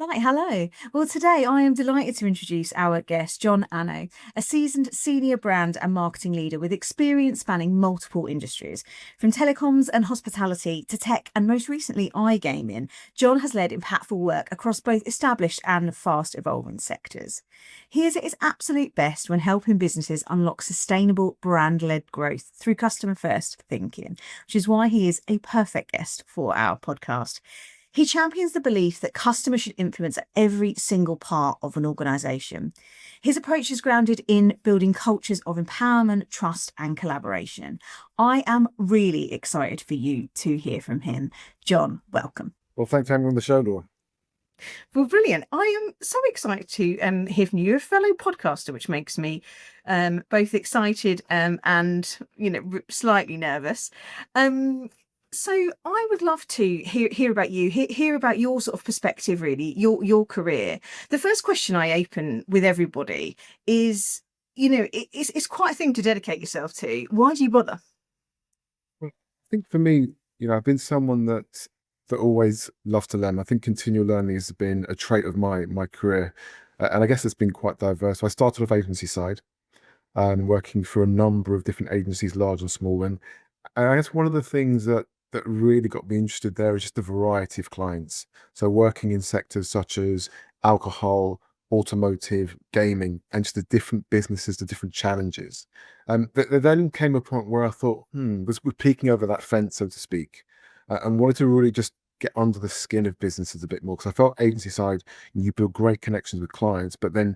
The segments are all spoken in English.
Right, hello. Well, today I am delighted to introduce our guest, John Annoh, a seasoned senior brand and marketing leader with experience spanning multiple industries. From telecoms and hospitality to tech and most recently iGaming, John has led impactful work across both established and fast evolving sectors. He is at his absolute best when helping businesses unlock sustainable brand led growth through customer first thinking, which is why he is a perfect guest for our podcast. He champions the belief that customers should influence every single part of an organisation. His approach is grounded in building cultures of empowerment, trust, and collaboration. I am really excited for you to hear from him. John, welcome. Well, thanks for having me on the show, Laura. Well, brilliant. I am so excited to hear from you. You're a fellow podcaster, which makes me both excited and, slightly nervous. So I would love to hear about you, hear about your sort of perspective, really, your career. The first question I open with everybody is, it's quite a thing to dedicate yourself to. Why do you bother? Well, I think for me, I've been someone that always loved to learn. I think continual learning has been a trait of my career, and I guess it's been quite diverse. So I started off agency side, working for a number of different agencies, large and small. And I guess one of the things that really got me interested there is just the variety of clients. So working in sectors such as alcohol, automotive, gaming, and just the different businesses, the different challenges. There then came a point where I thought, we're peeking over that fence, so to speak, and wanted to really just get under the skin of businesses a bit more, because I felt agency side, you build great connections with clients, but then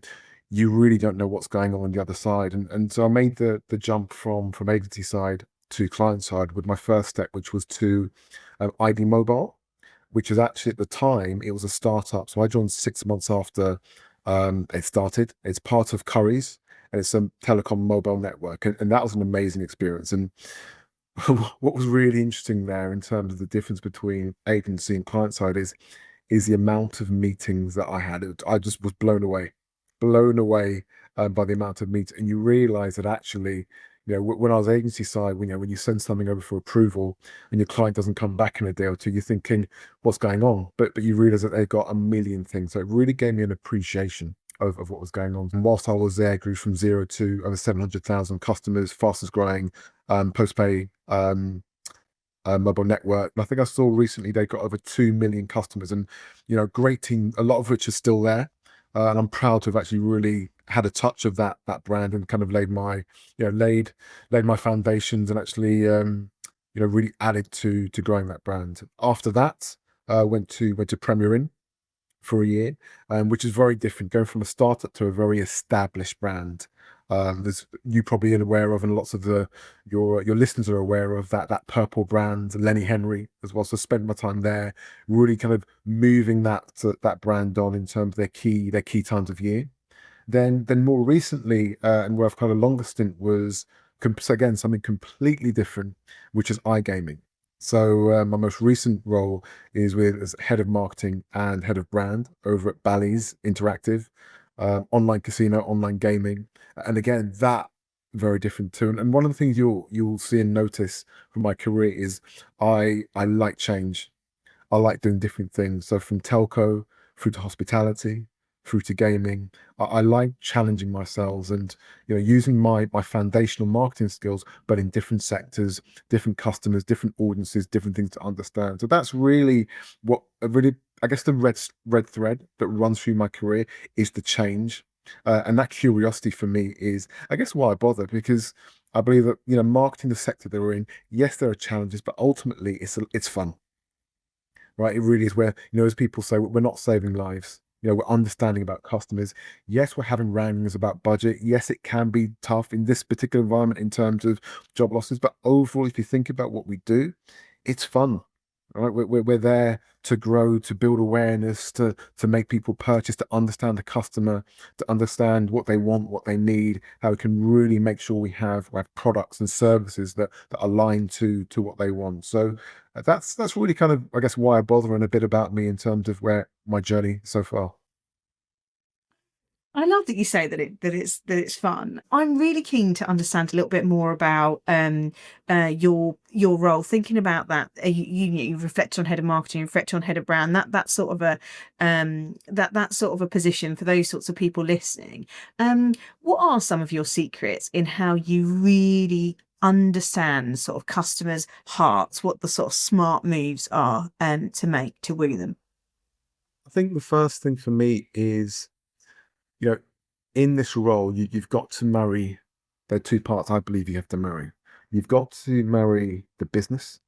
you really don't know what's going on the other side. And so I made the jump from agency side to client side with my first step, which was to ID Mobile, which was actually at the time, it was a startup. So I joined 6 months after it started. It's part of Curry's, and it's a telecom mobile network. And that was an amazing experience. And what was really interesting there in terms of the difference between agency and client side is the amount of meetings that I had. I just was blown away by the amount of meetings. And you realize that actually, when I was agency side, when you send something over for approval and your client doesn't come back in a day or two, you're thinking, what's going on? But you realize that they've got a million things. So it really gave me an appreciation of what was going on. And whilst I was there, grew from zero to over 700,000 customers, fastest growing postpay mobile network. And I think I saw recently they got over 2 million customers, and great team, a lot of which are still there. And I'm proud to have actually really had a touch of that brand and kind of laid my foundations, and actually really added to growing that brand. After that, went to Premier Inn for a year, which is very different, going from a startup to a very established brand. There's you probably are aware of, and lots of your listeners are aware of that purple brand, Lenny Henry as well. So spent my time there, really kind of moving that brand on in terms of their key times of year. Then more recently, and where I've kind of longer stint was so again something completely different, which is iGaming. So my most recent role is as head of marketing and head of brand over at Bally's Interactive, online casino, online gaming, and again that very different too. And one of the things you'll see and notice from my career is I like change. I like doing different things. So from telco through to hospitality, through to gaming, I like challenging myself and using my foundational marketing skills, but in different sectors, different customers, different audiences, different things to understand. So that's really what really, I guess, the red thread that runs through my career is the change. And that curiosity for me is, I guess, why I bother, because I believe that marketing, the sector that we're in, yes, there are challenges, but ultimately it's fun, right? It really is, where, as people say, we're not saving lives. We're understanding about customers. Yes, we're having wranglings about budget. Yes, it can be tough in this particular environment in terms of job losses. But overall, if you think about what we do, it's fun, right? We're there to grow, to build awareness, to make people purchase, to understand the customer, to understand what they want, what they need, how we can really make sure we have products and services that align to what they want. So that's really kind of, I guess, why I bother, and a bit about me in terms of where my journey so far. I love that you say that it's fun. I'm really keen to understand a little bit more about your role. Thinking about that, you reflect on head of marketing, reflect on head of brand. That sort of a that sort of a position for those sorts of people listening. What are some of your secrets in how you really understand sort of customers' hearts? What the sort of smart moves are to make to woo them? I think the first thing for me is, you know, in this role, you've got to marry the two parts I believe you have to marry. You've got to marry the business,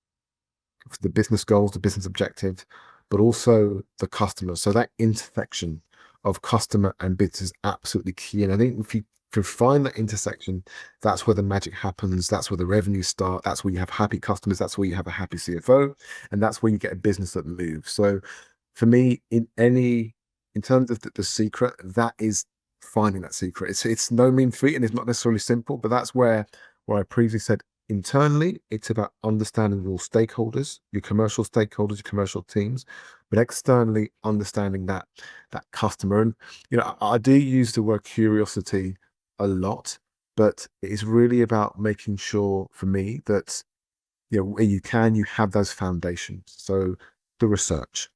the business goals, the business objectives, but also the customer. So that intersection of customer and business is absolutely key. And I think if you can find that intersection, that's where the magic happens. That's where the revenues start. That's where you have happy customers. That's where you have a happy CFO. And that's where you get a business that moves. So for me, in terms of the secret, that is finding that secret. It's no mean feat and it's not necessarily simple, but that's where I previously said internally, it's about understanding your stakeholders, your commercial stakeholders, your commercial teams, but externally understanding that customer. And I do use the word curiosity a lot, but it's really about making sure for me that where you have those foundations. So the research,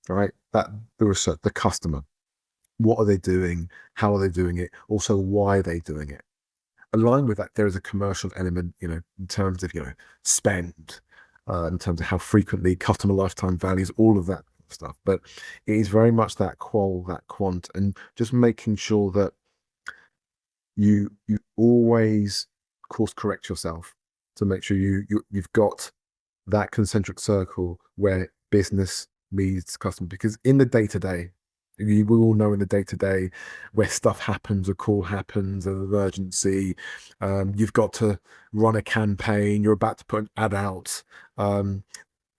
right? The research, the customer. What are they doing? How are they doing it? Also, why are they doing it? Aligned with that, there is a commercial element, in terms of, spend, in terms of how frequently, customer lifetime values, all of that stuff. But it is very much that qual, that quant, and just making sure that you always course correct yourself to make sure you've got that concentric circle where business meets customer. Because in the day to day, we all know in the day to day where stuff happens, a call happens, an emergency, you've got to run a campaign, you're about to put an ad out.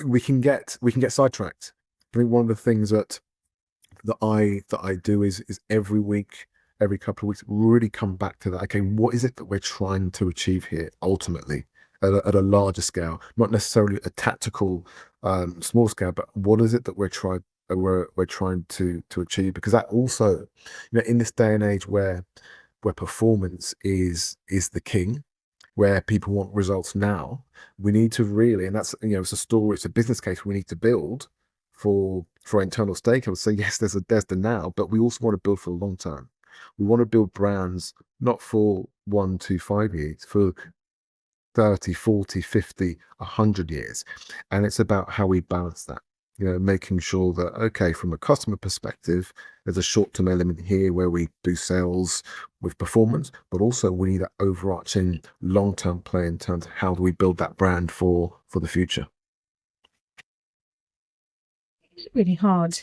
We can get sidetracked. I think one of the things that I do is every week, every couple of weeks, really come back to that. Okay, what is it that we're trying to achieve here ultimately at a larger scale, not necessarily a tactical small scale, but what is it that we're trying to achieve? Because that also, in this day and age where performance is the king, where people want results now, we need to really, and that's, it's a story, it's a business case we need to build for internal stakeholders. So yes, there's the now, but we also want to build for the long term. We want to build brands not for 1 to 5 years, for 30, 40, 50, 100 years. And it's about how we balance that, making sure that, okay, from a customer perspective, there's a short-term element here where we do sales with performance, but also we need that overarching long-term play in terms of how do we build that brand for the future. It's a really hard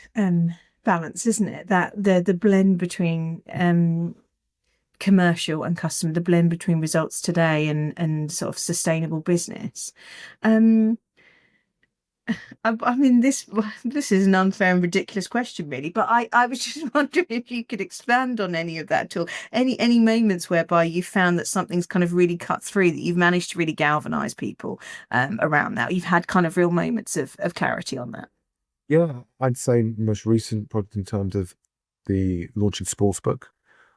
balance, isn't it? That the blend between commercial and customer, the blend between results today and sort of sustainable business. Um, I mean, this is an unfair and ridiculous question, really. But I was just wondering if you could expand on any of that at all. Any moments whereby you found that something's kind of really cut through, that you've managed to really galvanize people around that. You've had kind of real moments of clarity on that. Yeah, I'd say most recent project in terms of the launching sportsbook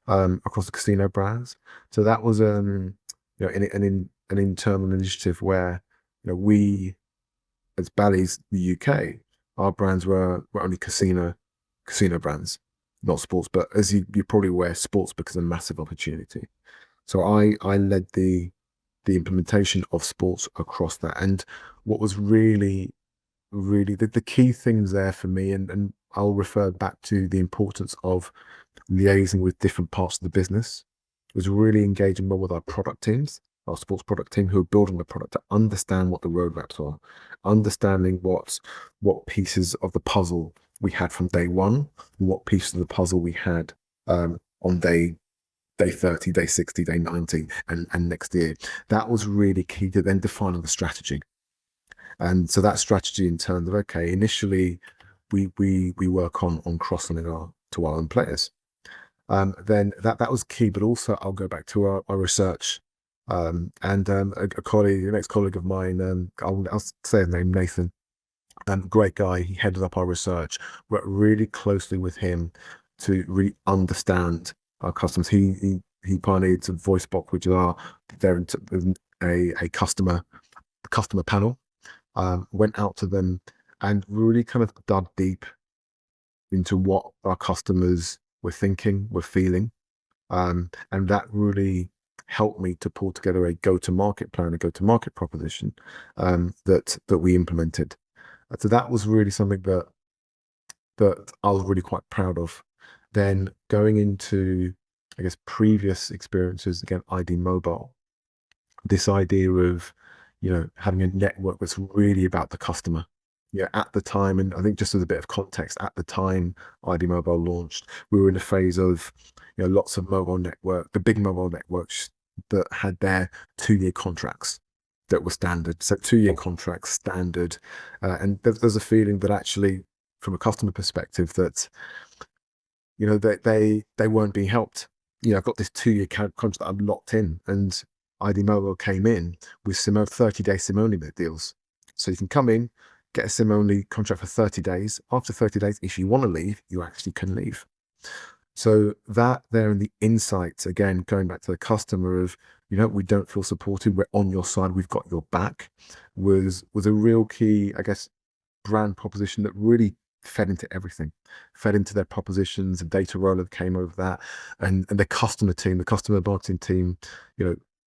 across the casino brands. So that was an internal initiative where we as Bally's the UK, our brands were only casino brands, not sports. But as you're probably aware, sportsbook is a massive opportunity. So I led the implementation of sports across that. And what was really the key things there for me, and I'll refer back to the importance of liaising with different parts of the business, was really engaging well with our product teams, our sports product team who are building the product, to understand what the roadmaps are, understanding what pieces of the puzzle we had from day one, and what pieces of the puzzle we had on day 30, day 60, day 90, and next year. That was really key to then defining the strategy. And so that strategy in terms of, okay, initially we work on cross-selling to our own players. Then that was key, but also I'll go back to our research. And a colleague, an ex-colleague of mine, I'll say his name, Nathan, great guy. He headed up our research. Worked really closely with him to really understand our customers. He pioneered some voice box, which are they're a customer panel. Went out to them and really kind of dug deep into what our customers were thinking, were feeling, and that really helped me to pull together a go-to-market plan, a go-to-market proposition that we implemented. So that was really something that I was really quite proud of. Then going into, I guess, previous experiences, again, ID Mobile, this idea of, having a network that's really about the customer. Yeah, at the time, and I think just as a bit of context, at the time ID Mobile launched, we were in a phase of, lots of the big mobile networks that had their 2-year contracts that were standard. So 2-year contracts standard, and there's a feeling that actually, from a customer perspective, that they weren't being helped. I've got this 2-year contract that I'm locked in, and ID Mobile came in with 30-day SIM-only deals. So you can come in, get a SIM-only contract for 30 days. After 30 days, if you want to leave, you actually can leave. So that there and the insights, again, going back to the customer of, we don't feel supported, we're on your side, we've got your back, was a real key, I guess, brand proposition that really fed into everything, fed into their propositions. The data roller came over that, and the customer team, the customer marketing team,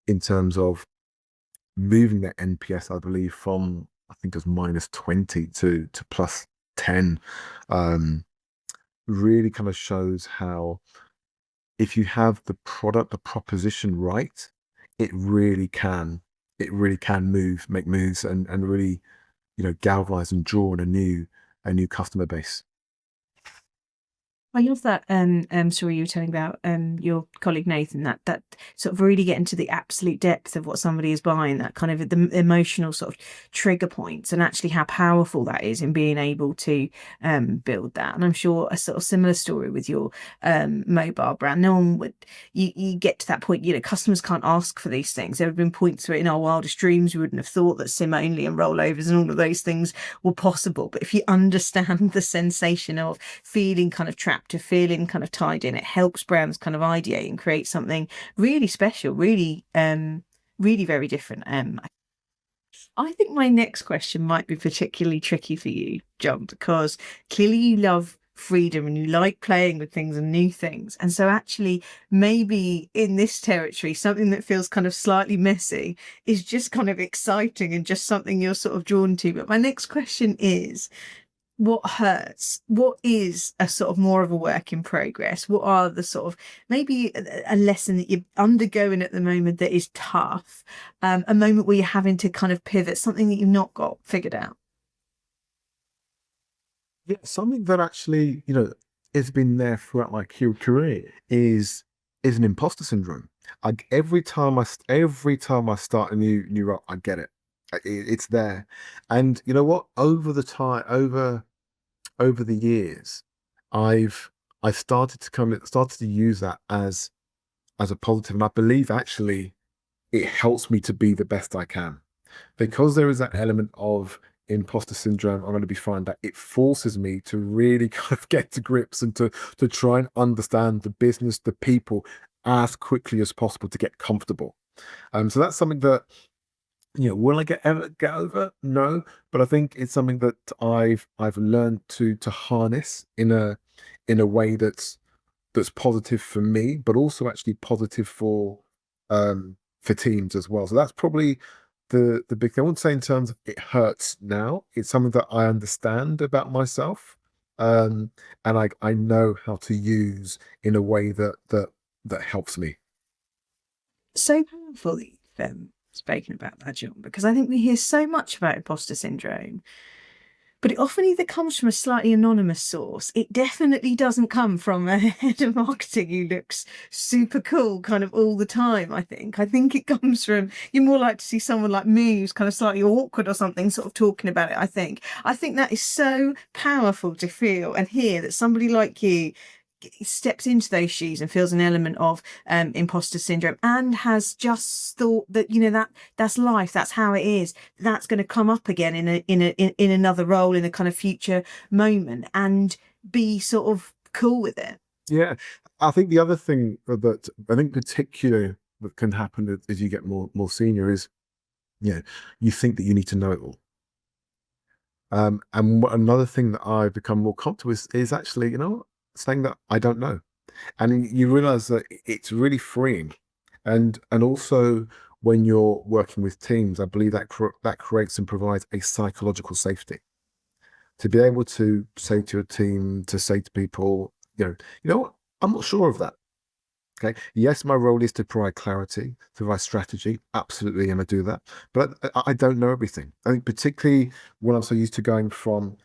in terms of moving their NPS, I believe, from, I think it was -20 to +10, really kind of shows how, if you have the product, the proposition right, it really can make moves and really, galvanize and draw in a new customer base. I love that story you were telling about your colleague Nathan, that sort of really getting to the absolute depth of what somebody is buying, that kind of the emotional sort of trigger points, and actually how powerful that is in being able to build that. And I'm sure a sort of similar story with your mobile brand. No one would, you get to that point, customers can't ask for these things. There have been points where in our wildest dreams we wouldn't have thought that SIM only and rollovers and all of those things were possible. But if you understand the sensation of feeling kind of trapped, to feeling kind of tied in, it helps brands kind of ideate and create something really special, really very different. I think my next question might be particularly tricky for you, John, because clearly you love freedom and you like playing with things and new things. And so actually, maybe in this territory, something that feels kind of slightly messy is just kind of exciting and just something you're sort of drawn to. But my next question is, what hurts? What is a sort of more of a work in progress? What are the sort of, maybe a lesson that you're undergoing at the moment that is tough, a moment where you're having to kind of pivot, something that you've not got figured out? Yeah, something that actually, has been there throughout my career is an imposter syndrome. Every time I start a new role, I get it. It's there, and you know what? Over the years, I've started to use that as a positive, and I believe actually it helps me to be the best I can, because there is that element of imposter syndrome. I'm going to be fine. That it forces me to really kind of get to grips and to try and understand the business, the people, as quickly as possible to get comfortable. So that's something that, will I ever get over? No, but I think it's something that I've learned to harness in a way that's positive for me, but also actually positive for teams as well. So that's probably the big thing. I wouldn't say in terms of it hurts now. It's something that I understand about myself, um, and I know how to use in a way that helps me. So powerful that you've spoken about that, John, because I think we hear so much about imposter syndrome, but it often either comes from a slightly anonymous source. It definitely doesn't come from a head of marketing who looks super cool kind of all the time, I think. I think it comes from, you're more like to see someone like me who's kind of slightly awkward or something, sort of talking about it, I think. I think that is so powerful to feel and hear that somebody like you steps into those shoes and feels an element of imposter syndrome and has just thought that that's life, that's how it is, that's going to come up again in another role, in a kind of future moment, and be sort of cool with it. Yeah, I think the other thing that I think particularly that can happen as you get more senior is, you know, you think that you need to know it all. And another thing that I've become more comfortable with is actually, saying that I don't know. And you realize that it's really freeing. And also when you're working with teams, I believe that creates and provides a psychological safety to be able to say to your team, to say to people, what, I'm not sure of that. Okay. Yes, my role is to provide clarity, to provide strategy. Absolutely, and I do that. But I don't know everything. I think particularly when I'm so used to going from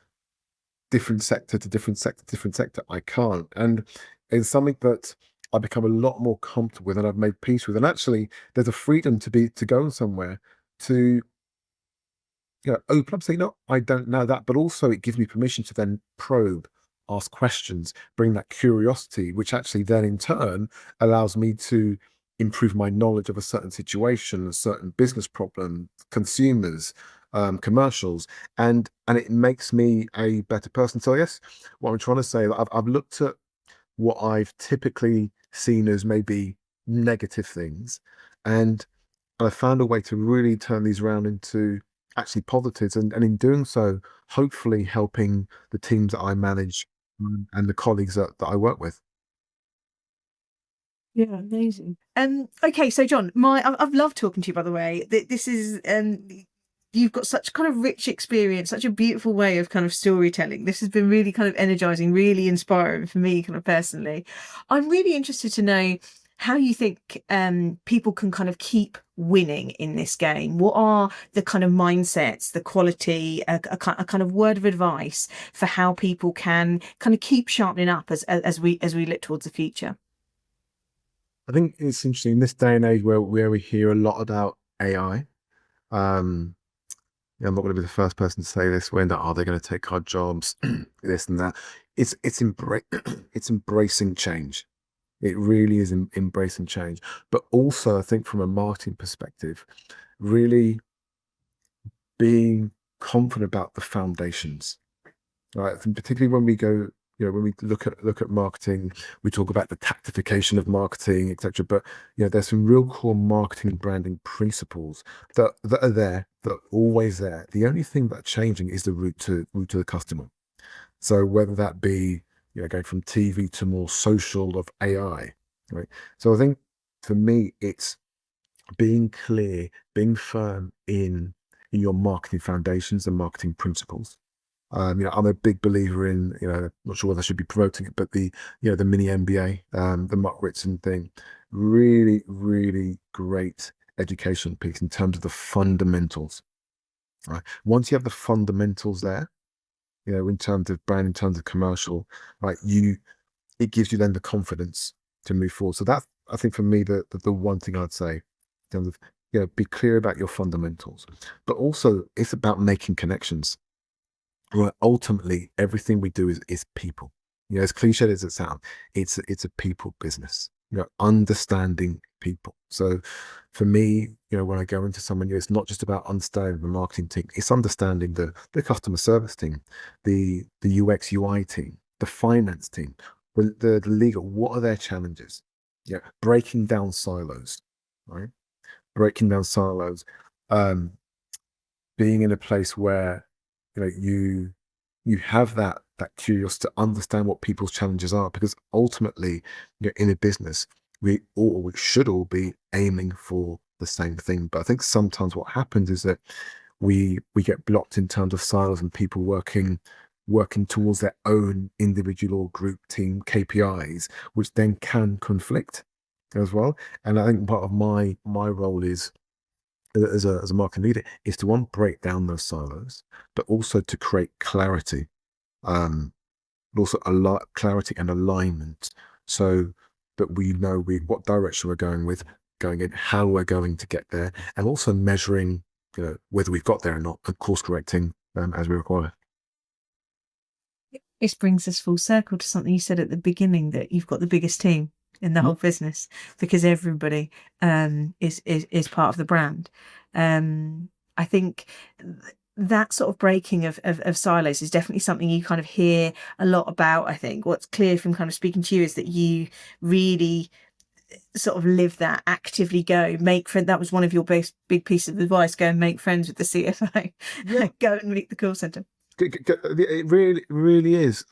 different sector to different sector, I can't. And it's something that I become a lot more comfortable with and I've made peace with. And actually, there's a freedom to go somewhere to open up, say, no, I don't know that. But also it gives me permission to then probe, ask questions, bring that curiosity, which actually then in turn allows me to improve my knowledge of a certain situation, a certain business problem, consumers, commercials, and it makes me a better person. So yes, what I'm trying to say, I've looked at what I've typically seen as maybe negative things, and I found a way to really turn these around into actually positives, and in doing so, hopefully helping the teams that I manage, and the colleagues that I work with. Yeah, amazing. Okay, so John, I've loved talking to you, by the way. This is you've got such kind of rich experience, such a beautiful way of kind of storytelling. This has been really kind of energizing, really inspiring for me, kind of personally. I'm really interested to know how you think people can kind of keep winning in this game. What are the kind of mindsets, the quality, a kind of word of advice for how people can kind of keep sharpening up as we look towards the future? I think it's interesting in this day and age where we hear a lot about AI. Um, I'm not going to be the first person to say this when are they going to take our jobs, this and that. It's embracing change. It really is embracing change. But also, I think from a marketing perspective, really being confident about the foundations, right? And particularly when we go, when we look at marketing, we talk about the tactification of marketing, etc. But there's some real core marketing and branding principles that are there, that are always there. The only thing that's changing is the route to the customer. So whether that be going from TV to more social of AI, right? So I think for me, it's being clear, being firm in your marketing foundations and marketing principles. I'm a big believer in, not sure whether I should be promoting it, but the mini MBA, the Mark Ritson thing, really, really great education piece in terms of the fundamentals. Right. Once you have the fundamentals there, in terms of brand, in terms of commercial, right, it gives you then the confidence to move forward. So that's, I think, for me, the one thing I'd say in terms of, be clear about your fundamentals, but also it's about making connections. Right. Ultimately, everything we do is people. As cliched as it sounds, it's a people business. Understanding people. So for me, when I go into someone new, it's not just about understanding the marketing team, it's understanding the customer service team, the UX UI team, the finance team, the legal, what are their challenges? Breaking down silos, right? Breaking down silos. Um, Being in a place where you have that curiosity to understand what people's challenges are, because ultimately, in a business, we should all be aiming for the same thing. But I think sometimes what happens is that we get blocked in terms of silos and people working towards their own individual or group team KPIs, which then can conflict as well. And I think part of my role is, as a marketing leader, is to one, break down those silos, but also to create clarity, but also a lot clarity and alignment, so that we know what direction we're going in, how we're going to get there, and also measuring, whether we've got there or not, and course correcting as we require. This brings us full circle to something you said at the beginning, that you've got the biggest team in the whole business because everybody is part of the brand. I think that sort of breaking of silos is definitely something you kind of hear a lot about. I think what's clear from kind of speaking to you is that you really sort of live that, actively go make friends. That was one of your big pieces of advice: go and make friends with the CFO. Yeah, Go and meet the call center. it really is.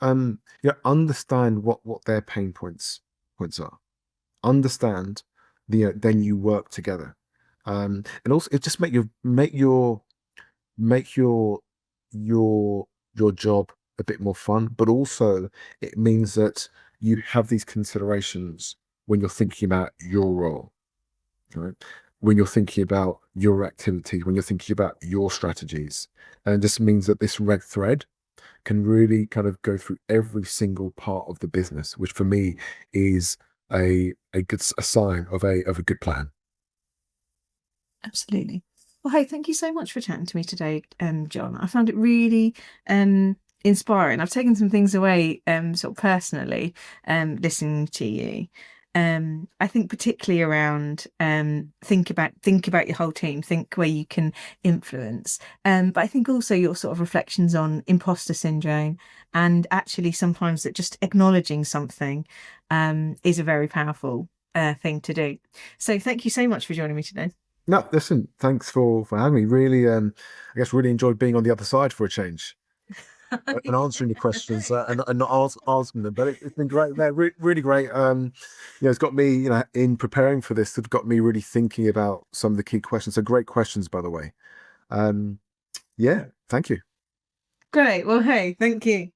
Understand what their points are. Understand then you work together. And also it just make your job a bit more fun, but also it means that you have these considerations when you're thinking about your role, right? When you're thinking about your activities, when you're thinking about your strategies. And it just means that this red thread can really kind of go through every single part of the business, which for me is a sign of a good plan. Absolutely. Well, hey, thank you so much for chatting to me today, John. I found it really inspiring. I've taken some things away, sort of personally, listening to you. I think particularly around think about your whole team, think where you can influence. But I think also your sort of reflections on imposter syndrome, and actually sometimes that just acknowledging something is a very powerful thing to do. So thank you so much for joining me today. No, listen, thanks for having me. Really, I guess really enjoyed being on the other side for a change and answering the questions and not asking them. But it's been great, man, really great. It's got me, in preparing for this, it's got me really thinking about some of the key questions. So great questions, by the way. Yeah, thank you. Great. Well, hey, thank you.